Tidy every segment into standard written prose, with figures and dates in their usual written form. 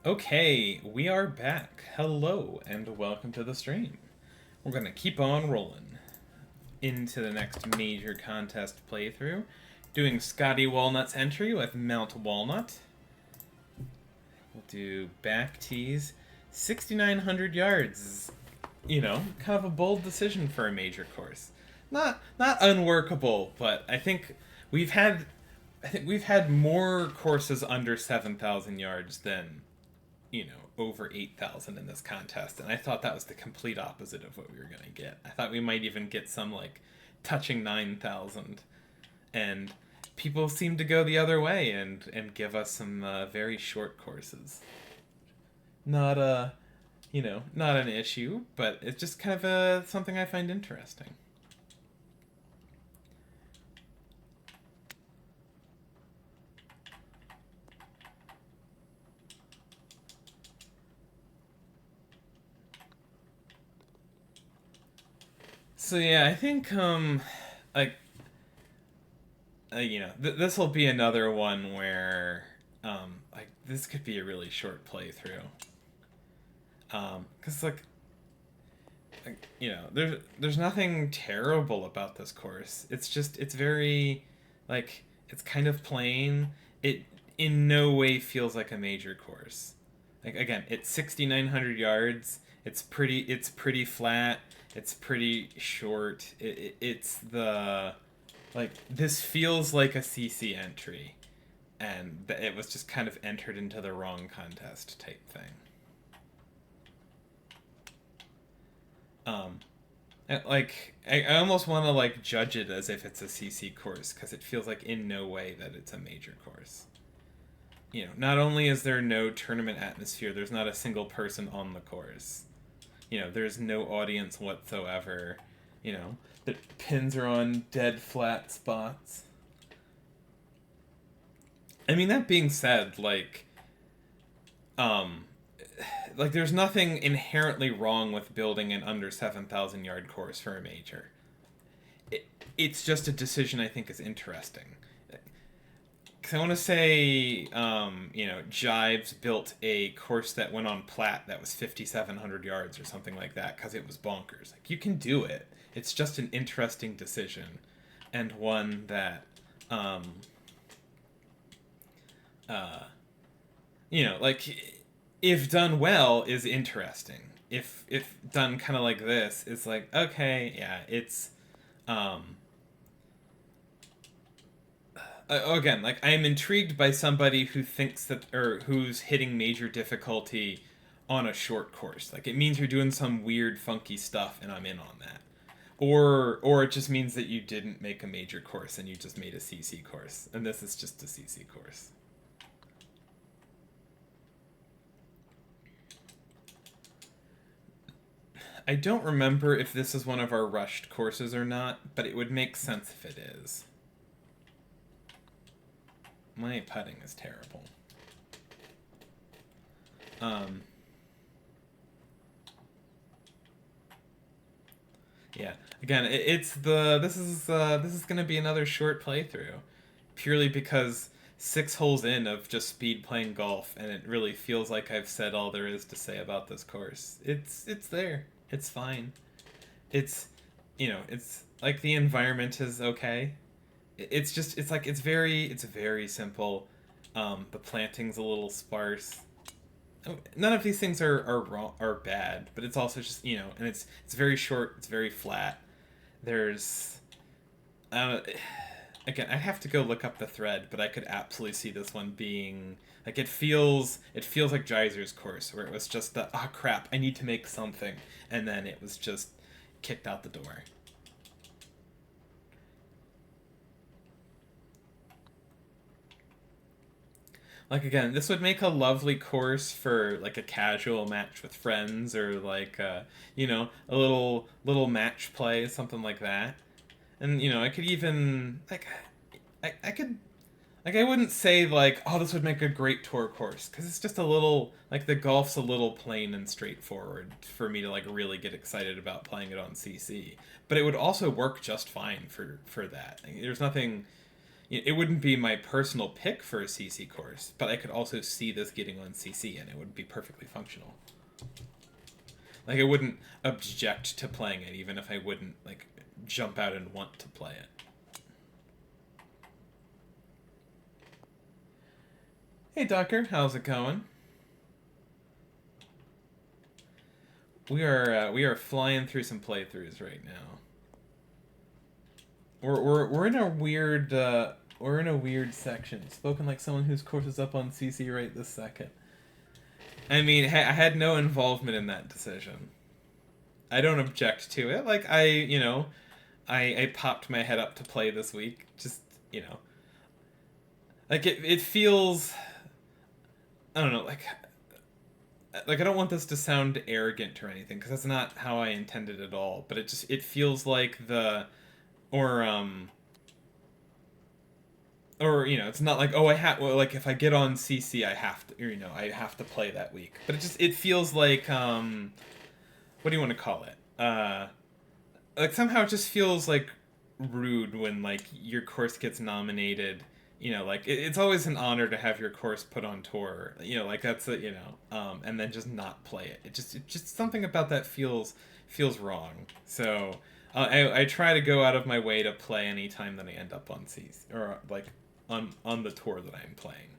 Okay, we are back. Hello, and welcome to the stream. We're gonna keep on rolling into the next major contest playthrough, doing ScottieWalnuts entry with Mount Walnut. We'll do back tees, 6,900 yards. Kind of a bold decision for a major course. Not unworkable, but we've had I think we've had more courses under 7,000 yards than over 8,000 in this contest, and I thought that was the complete opposite of what we were going to get. I thought we might even get some, like, touching 9,000, and people seem to go the other way and give us some very short courses. Not not an issue, but it's just kind of something I find interesting. So yeah, I think like this will be another one where like this could be a really short playthrough. Cuz there's nothing terrible about this course. It's very like it's kind of plain. It in no way feels like a major course. Like again, it's 6,900 yards. It's pretty flat. It's pretty short. It's the like this feels like a CC entry, and it was just kind of entered into the wrong contest type thing. Um, I almost want to like judge it as if it's a CC course because it feels like in no way that it's a major course. Not only is there no tournament atmosphere, there's not a single person on the course. There's no audience whatsoever. The pins are on dead flat spots. I mean, that being said, like there's nothing inherently wrong with building an under 7,000 yard course for a major. It's just a decision I think is interesting. Because I want to say, Jives built a course that went on plat that was 5,700 yards or something like that because it was bonkers. Like, you can do it. It's just an interesting decision, and one that, like, if done well, is interesting. If done kind of like this, it's like, okay, yeah, it's, again, like I am intrigued by somebody who thinks that or who's hitting major difficulty on a short course. Like it means you're doing some weird funky stuff and I'm in on that. Or it just means that you didn't make a major course and you just made a CC course and this is just a CC course. I don't remember if this is one of our rushed courses or not, but it would make sense if it is. My putting is terrible. Yeah. Again, this is gonna be another short playthrough, purely because 6 holes in of just speed playing golf, and it really feels like I've said all there is to say about this course. It's there. It's fine. It's it's like the environment is okay. It's very simple. The planting's a little sparse. None of these things are wrong are bad, but it's also just and it's very short. It's very flat. There's, uh, again, I have to go look up the thread, but I could absolutely see this one being like it feels like Geyser's course, where it was just the crap, I need to make something, and then it was just kicked out the door. Like again, this would make a lovely course for like a casual match with friends or like a little match play, something like that. And I could even like I could like I wouldn't say like oh this would make a great tour course because it's just a little like the golf's a little plain and straightforward for me to like really get excited about playing it on CC. But it would also work just fine for that. Like, there's nothing it wouldn't be my personal pick for a CC course, but I could also see this getting on CC, and it would be perfectly functional. Like, I wouldn't object to playing it, even if I wouldn't, like, jump out and want to play it. Hey, Docker, how's it going? We are flying through some playthroughs right now. We're in a weird section. Spoken like someone whose course is up on CC right this second. I mean, I had no involvement in that decision. I don't object to it. Like, I popped my head up to play this week. Just, like, it feels, I don't know, like I don't want this to sound arrogant or anything, because that's not how I intended at all. But it feels like it's not like, oh, like, if I get on CC, I have to, or, I have to play that week. But it feels like, what do you want to call it? Like, somehow it just feels like rude when, like, your course gets nominated. Like, it's always an honor to have your course put on tour. Like, that's and then just not play it. It just something about that feels wrong. So I try to go out of my way to play any time that I end up on CC, or like on the tour that I'm playing.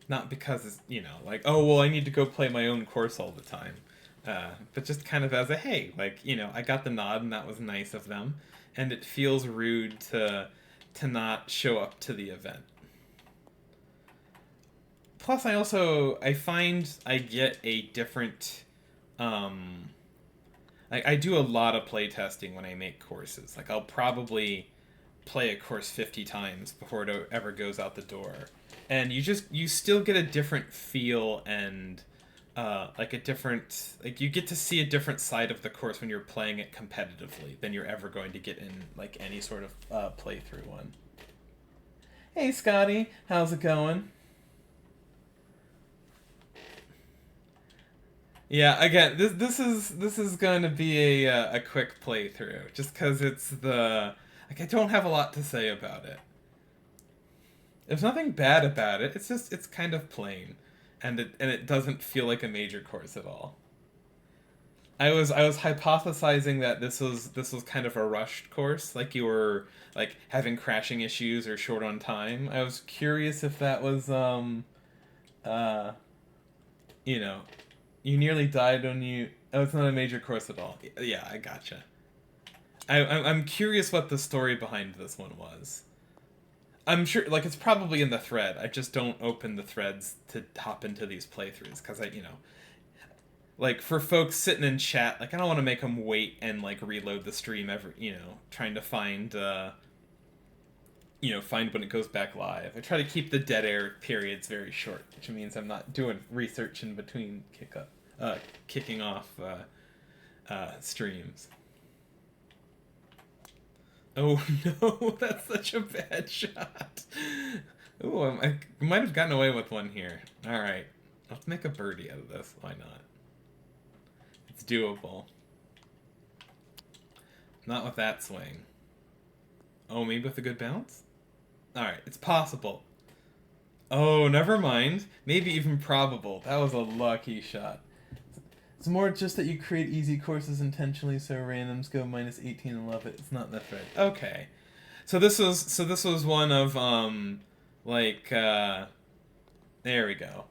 Not because it's, like, oh, well, I need to go play my own course all the time. But just kind of as a, hey, like, I got the nod and that was nice of them. And it feels rude to not show up to the event. Plus, I find I get a different, I do a lot of playtesting when I make courses. Like, I'll probably play a course 50 times before it ever goes out the door. And you still get a different feel and like you get to see a different side of the course when you're playing it competitively than you're ever going to get in, like, any sort of playthrough one. Hey, Scotty, how's it going? Yeah, again, this is going to be a quick playthrough, just because I don't have a lot to say about it. There's nothing bad about it. It's kind of plain, and it doesn't feel like a major course at all. I was hypothesizing that this was kind of a rushed course, like you were, like, having crashing issues or short on time. I was curious if that was uh you nearly died when you. Oh, it's not a major course at all. Yeah, I gotcha. I'm curious what the story behind this one was. I'm sure, like, it's probably in the thread. I just don't open the threads to hop into these playthroughs, because like, for folks sitting in chat, like, I don't want to make them wait and, like, reload the stream trying to find find when it goes back live. I try to keep the dead air periods very short, which means I'm not doing research in between kicking off streams. Oh no, that's such a bad shot. Ooh, I might have gotten away with one here. Alright, let's make a birdie out of this. Why not? It's doable. Not with that swing. Oh, maybe with a good bounce? Alright, it's possible. Oh, never mind. Maybe even probable. That was a lucky shot. It's more just that you create easy courses intentionally so randoms go minus 18 and love it. It's not that thread. Okay. So this was one of there we go.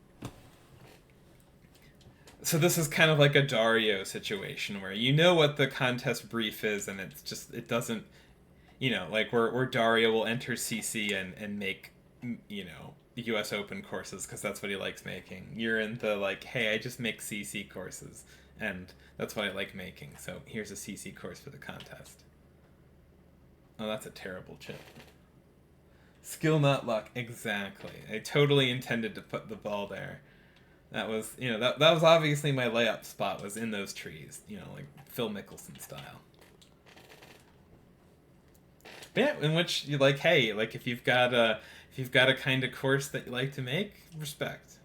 So this is kind of like a Dario situation where you know what the contest brief is, and it doesn't, like, where Dario will enter CC and make, US Open courses because that's what he likes making. You're in the, like, hey, I just make CC courses, and that's what I like making, so here's a CC course for the contest. Oh, that's a terrible chip. Skill, not luck. Exactly. I totally intended to put the ball there. That was, that was obviously my layup spot, was in those trees, like Phil Mickelson style. But yeah, in which you, like, hey, like, if you've got a kind of course that you like to make, respect.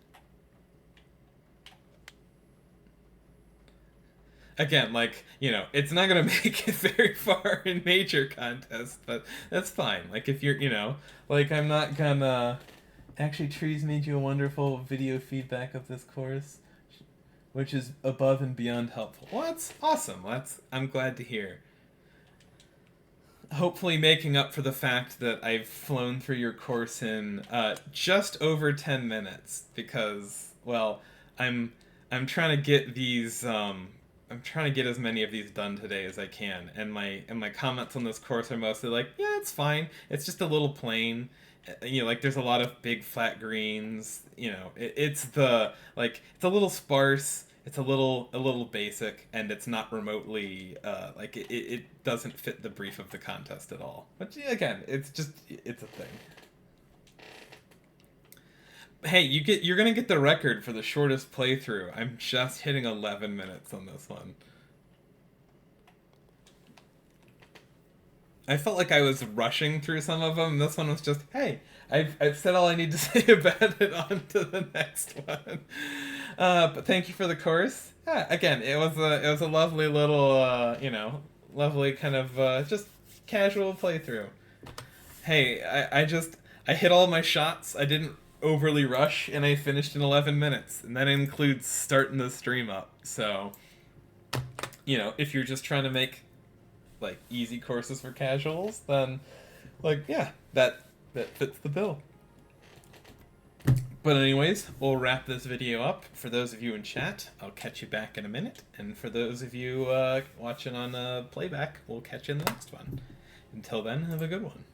again, like, it's not gonna make it very far in major contests, but that's fine. Like, if you're, like, I'm not gonna. Actually, Trees made you a wonderful video feedback of this course, which is above and beyond helpful. Well, that's awesome. I'm glad to hear. Hopefully, making up for the fact that I've flown through your course in just over 10 minutes, because, well, I'm I'm trying to get these. I'm trying to get as many of these done today as I can, and my comments on this course are mostly like, yeah, it's fine. It's just a little plain. Like, there's a lot of big flat greens. It's a little sparse. It's a little basic, and it's not remotely like it doesn't fit the brief of the contest at all. But yeah, again, it's a thing. Hey, you're gonna get the record for the shortest playthrough. I'm just hitting 11 minutes on this one. I felt like I was rushing through some of them. This one was just, hey, I've said all I need to say about it. On to the next one. But thank you for the course. Yeah, again, it was a lovely little lovely kind of just casual playthrough. Hey, I hit all my shots. I didn't overly rush, and I finished in 11 minutes, and that includes starting the stream up. So, if you're just trying to make like easy courses for casuals, then like yeah, that fits the bill. But anyways, we'll wrap this video up. For those of you in chat, I'll catch you back in a minute, and for those of you watching on playback, we'll catch you in the next one. Until then, have a good one.